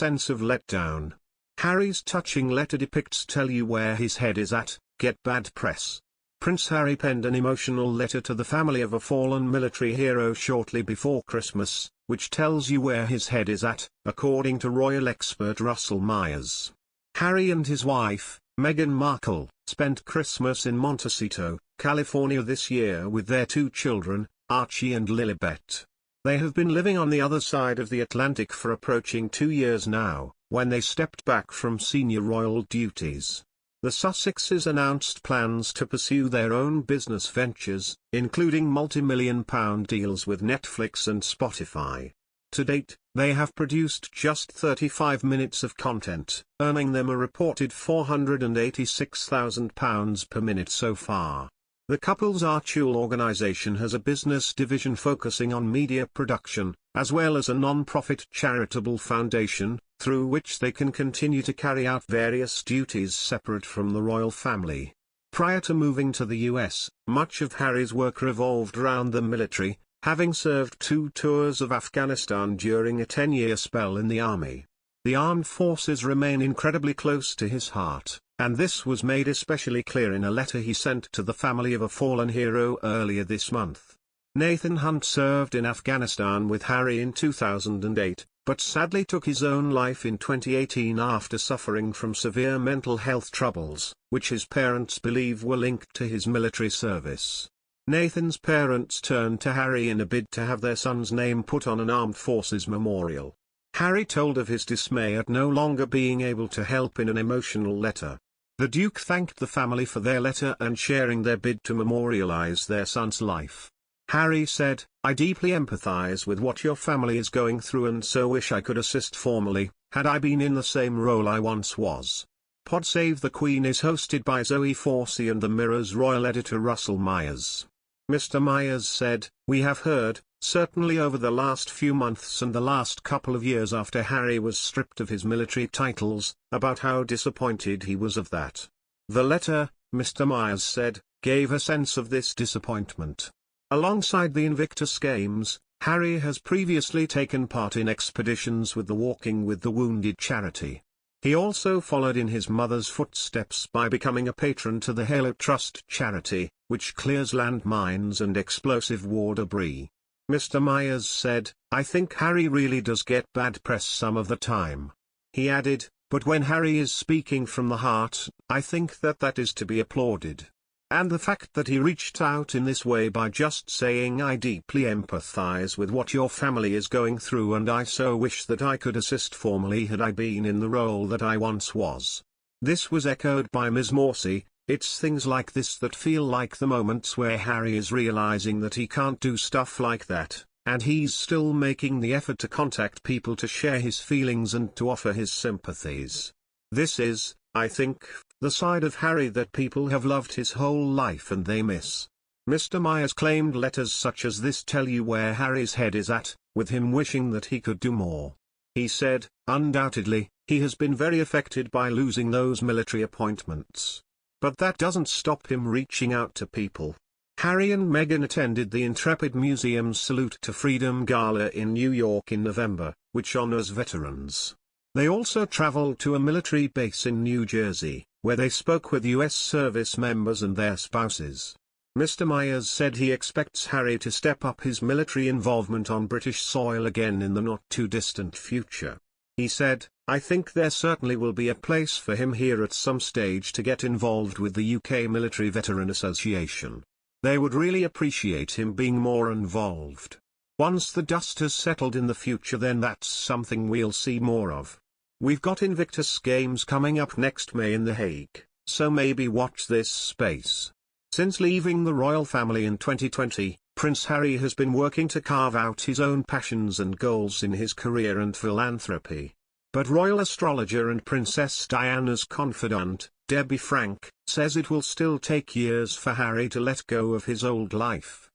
sense of letdown. Harry's touching letter depicts tell you where his head is at, get bad press. Prince Harry penned an emotional letter to the family of a fallen military hero shortly before Christmas, which tells you where his head is at, according to royal expert Russell Myers. Harry and his wife, Meghan Markle, spent Christmas in Montecito, California this year with their 2 children, Archie and Lilibet. They have been living on the other side of the Atlantic for approaching 2 years now, when they stepped back from senior royal duties. The Sussexes announced plans to pursue their own business ventures, including multi-million-pound deals with Netflix and Spotify. To date, they have produced just 35 minutes of content, earning them a reported £486,000 per minute so far. The couple's Archie organization has a business division focusing on media production, as well as a non-profit charitable foundation, through which they can continue to carry out various duties separate from the royal family. Prior to moving to the US, much of Harry's work revolved around the military, having served 2 tours of Afghanistan during a 10-year spell in the army. The armed forces remain incredibly close to his heart, and this was made especially clear in a letter he sent to the family of a fallen hero earlier this month. Nathan Hunt served in Afghanistan with Harry in 2008, but sadly took his own life in 2018 after suffering from severe mental health troubles, which his parents believe were linked to his military service. Nathan's parents turned to Harry in a bid to have their son's name put on an armed forces memorial. Harry told of his dismay at no longer being able to help in an emotional letter. The Duke thanked the family for their letter and sharing their bid to memorialize their son's life. Harry said, "I deeply empathize with what your family is going through and so wish I could assist formally, had I been in the same role I once was." Pod Save the Queen is hosted by Zoe Forsey and the Mirror's royal editor Russell Myers. Mr. Myers said, "We have heard, certainly over the last few months and the last couple of years after Harry was stripped of his military titles, about how disappointed he was of that. The letter," Mr. Myers said, "gave a sense of this disappointment." Alongside the Invictus Games, Harry has previously taken part in expeditions with the Walking with the Wounded charity. He also followed in his mother's footsteps by becoming a patron to the Halo Trust charity, which clears landmines and explosive war debris. Mr. Myers said, "I think Harry really does get bad press some of the time." He added, "But when Harry is speaking from the heart, I think that is to be applauded. And the fact that he reached out in this way by just saying I deeply empathize with what your family is going through and I so wish that I could assist formally had I been in the role that I once was." This was echoed by Ms. Morsey. "It's things like this that feel like the moments where Harry is realizing that he can't do stuff like that, and he's still making the effort to contact people to share his feelings and to offer his sympathies. This is, I think, the side of Harry that people have loved his whole life and they miss." Mr. Myers claimed letters such as this tell you where Harry's head is at, with him wishing that he could do more. He said, "Undoubtedly, he has been very affected by losing those military appointments. But that doesn't stop him reaching out to people." Harry and Meghan attended the Intrepid Museum's Salute to Freedom Gala in New York in November, which honors veterans. They also traveled to a military base in New Jersey, where they spoke with U.S. service members and their spouses. Mr. Myers said he expects Harry to step up his military involvement on British soil again in the not-too-distant future. He said, "I think there certainly will be a place for him here at some stage to get involved with the UK Military Veteran Association. They would really appreciate him being more involved. Once the dust has settled in the future, then that's something we'll see more of. We've got Invictus Games coming up next May in The Hague, so maybe watch this space." Since leaving the royal family in 2020, Prince Harry has been working to carve out his own passions and goals in his career and philanthropy. But royal astrologer and Princess Diana's confidant, Debbie Frank, says it will still take years for Harry to let go of his old life.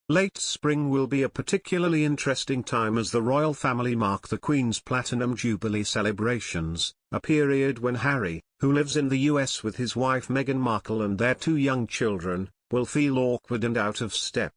Late spring will be a particularly interesting time as the royal family mark the Queen's Platinum Jubilee celebrations, a period when Harry, who lives in the US with his wife Meghan Markle and their 2 young children, will feel awkward and out of step.